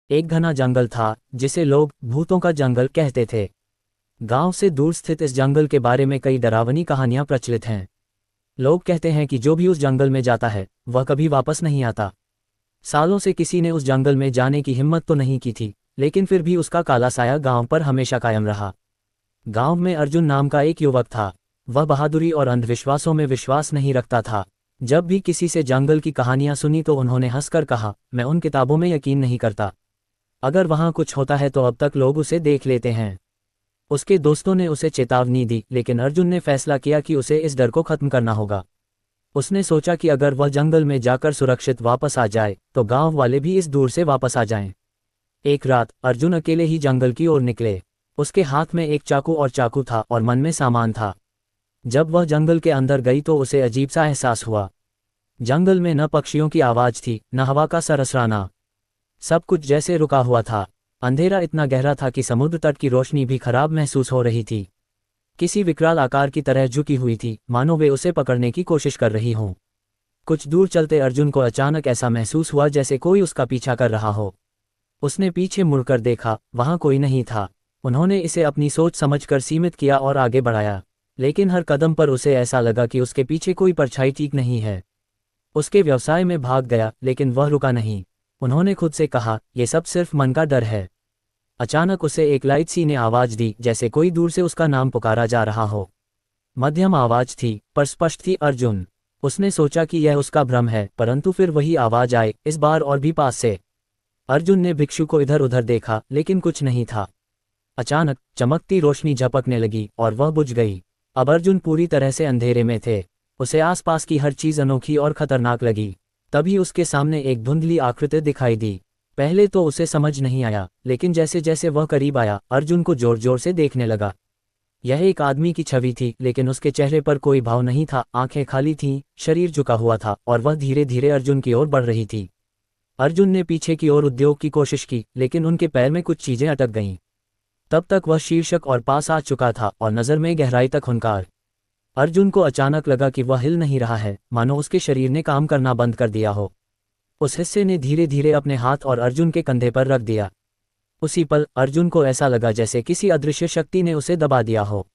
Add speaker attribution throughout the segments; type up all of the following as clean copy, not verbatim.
Speaker 1: एक घना जंगल था जिसे लोग भूतों का जंगल कहते थे। गांव से दूर स्थित इस जंगल के बारे में कई डरावनी कहानियां प्रचलित हैं। लोग कहते हैं कि जो भी उस जंगल में जाता है वह कभी वापस नहीं आता। सालों से किसी ने उस जंगल में जाने की हिम्मत तो नहीं की थी, लेकिन फिर भी उसका काला साया गांव पर हमेशा कायम रहा। गांव में अर्जुन नाम का एक युवक था। वह बहादुरी और अंधविश्वासों में विश्वास नहीं रखता था। जब भी किसी से जंगल की कहानियां सुनी तो उन्होंने हंसकर कहा, मैं उन किताबों में यकीन नहीं करता। अगर वहां कुछ होता है तो अब तक लोग उसे देख लेते हैं। उसके दोस्तों ने उसे चेतावनी दी, लेकिन अर्जुन ने फैसला किया कि उसे इस डर को खत्म करना होगा। उसने सोचा कि अगर वह जंगल में जाकर सुरक्षित वापस आ जाए तो गांव वाले भी इस दूर से वापस आ जाएं। एक रात अर्जुन अकेले ही जंगल की ओर निकले। उसके हाथ में एक चाकू था और मन में सामान था। जब वह जंगल के अंदर गई तो उसे अजीब सा एहसास हुआ। जंगल में न पक्षियों की आवाज थी, न हवा का सरसराना। सब कुछ जैसे रुका हुआ था। अंधेरा इतना गहरा था कि समुद्र तट की रोशनी भी खराब महसूस हो रही थी। किसी विकराल आकार की तरह झुकी हुई थी, मानो वे उसे पकड़ने की कोशिश कर रही हों। कुछ दूर चलते अर्जुन को अचानक ऐसा महसूस हुआ जैसे कोई उसका पीछा कर रहा हो। उसने पीछे मुड़कर देखा, वहां कोई नहीं था। उन्होंने इसे अपनी सोच समझकर सीमित किया और आगे बढ़ाया, लेकिन हर कदम पर उसे ऐसा लगा कि उसके पीछे कोई परछाई ठीक नहीं है। उसके व्यवसाय में भाग गया, लेकिन वह रुका नहीं। उन्होंने खुद से कहा, यह सब सिर्फ मन का डर है। अचानक उसे एक लाइट सी ने आवाज दी, जैसे कोई दूर से उसका नाम पुकारा जा रहा हो। मध्यम आवाज थी, पर स्पष्ट थी, अर्जुन। उसने सोचा कि यह उसका भ्रम है, परंतु फिर वही आवाज आई, इस बार और भी पास से। अर्जुन ने भिक्षु को इधर उधर देखा, लेकिन कुछ नहीं था। अचानक चमकती रोशनी झपकने लगी और वह बुझ गई। अब अर्जुन पूरी तरह से अंधेरे में थे। उसे आसपास की हर चीज अनोखी और खतरनाक लगी। तभी उसके सामने एक धुंधली आकृति दिखाई दी। पहले तो उसे समझ नहीं आया, लेकिन जैसे जैसे वह करीब आया अर्जुन को जोर जोर से देखने लगा। यह एक आदमी की छवि थी, लेकिन उसके चेहरे पर कोई भाव नहीं था। आंखें खाली थीं, शरीर झुका हुआ था और वह धीरे धीरे अर्जुन की ओर बढ़ रही थी। अर्जुन ने पीछे की ओर उद्योग की कोशिश की, लेकिन उनके पैर में कुछ चीजें अटक गईं। तब तक वह शीर्षक और पास आ चुका था और नजर में गहराई तक हुंकार। अर्जुन को अचानक लगा कि वह हिल नहीं रहा है, मानो उसके शरीर ने काम करना बंद कर दिया हो। उस हिस्से ने धीरे धीरे अपने हाथ और अर्जुन के कंधे पर रख दिया। उसी पल अर्जुन को ऐसा लगा जैसे किसी अदृश्य शक्ति ने उसे दबा दिया हो।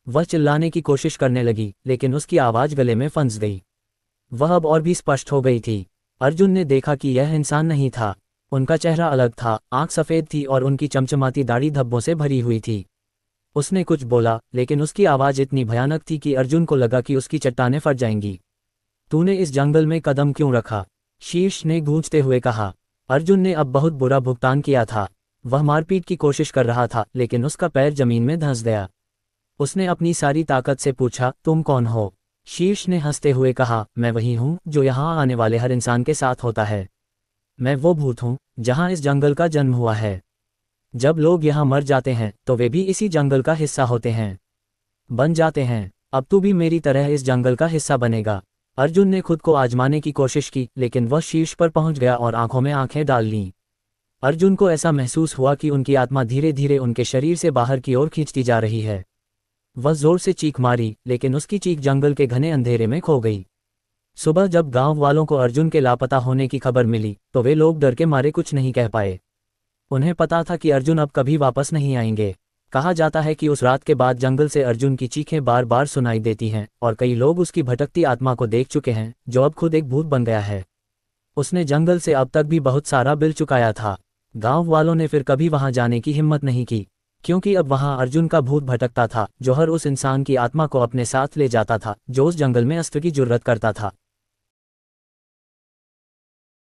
Speaker 1: वह चिल्लाने की कोशिश करने लगी, लेकिन उसकी आवाज गले में फंस गई। वह अब और भी स्पष्ट हो गई थी। अर्जुन ने देखा कि यह इंसान नहीं था। उनका चेहरा अलग था, आंख सफेद थी और उनकी चमचमाती दाढ़ी धब्बों से भरी हुई थी। उसने कुछ बोला, लेकिन उसकी आवाज इतनी भयानक थी कि अर्जुन को लगा कि उसकी चट्टानें फट जाएंगी। तूने इस जंगल में कदम क्यों रखा? शीर्ष ने गूंजते हुए कहा। अर्जुन ने अब बहुत बुरा भुगतान किया था। वह मारपीट की कोशिश कर रहा था, लेकिन उसका पैर जमीन में धंस गया। उसने अपनी सारी ताकत से पूछा, तुम कौन हो? शीर्ष ने हंसते हुए कहा, मैं वही हूँ जो यहाँ आने वाले हर इंसान के साथ होता है। मैं वो भूत हूँ जहाँ इस जंगल का जन्म हुआ है। जब लोग यहाँ मर जाते हैं तो वे भी इसी जंगल का हिस्सा होते हैं, बन जाते हैं। अब तू भी मेरी तरह इस जंगल का हिस्सा बनेगा। अर्जुन ने खुद को आजमाने की कोशिश की, लेकिन वह शीर्ष पर पहुंच गया और आंखों में आंखें डाल लीं। अर्जुन को ऐसा महसूस हुआ कि उनकी आत्मा धीरे धीरे उनके शरीर से बाहर की ओर खींचती जा रही है। वह जोर से चीख मारी, लेकिन उसकी चीख जंगल के घने अंधेरे में खो गई। सुबह जब गांव वालों को अर्जुन के लापता होने की खबर मिली तो वे लोग डर के मारे कुछ नहीं कह पाए। उन्हें पता था कि अर्जुन अब कभी वापस नहीं आएंगे। कहा जाता है कि उस रात के बाद जंगल से अर्जुन की चीखें बार बार सुनाई देती हैं और कई लोग उसकी भटकती आत्मा को देख चुके हैं, जो अब खुद एक भूत बन गया है। उसने जंगल से अब तक भी बहुत सारा बिल चुकाया था। गांव वालों ने फिर कभी वहां जाने की हिम्मत नहीं की, क्योंकि अब वहां अर्जुन का भूत भटकता था, जो हर उस इंसान की आत्मा को अपने साथ ले जाता था जो उस जंगल में अस्त्र की जुर्रत करता था।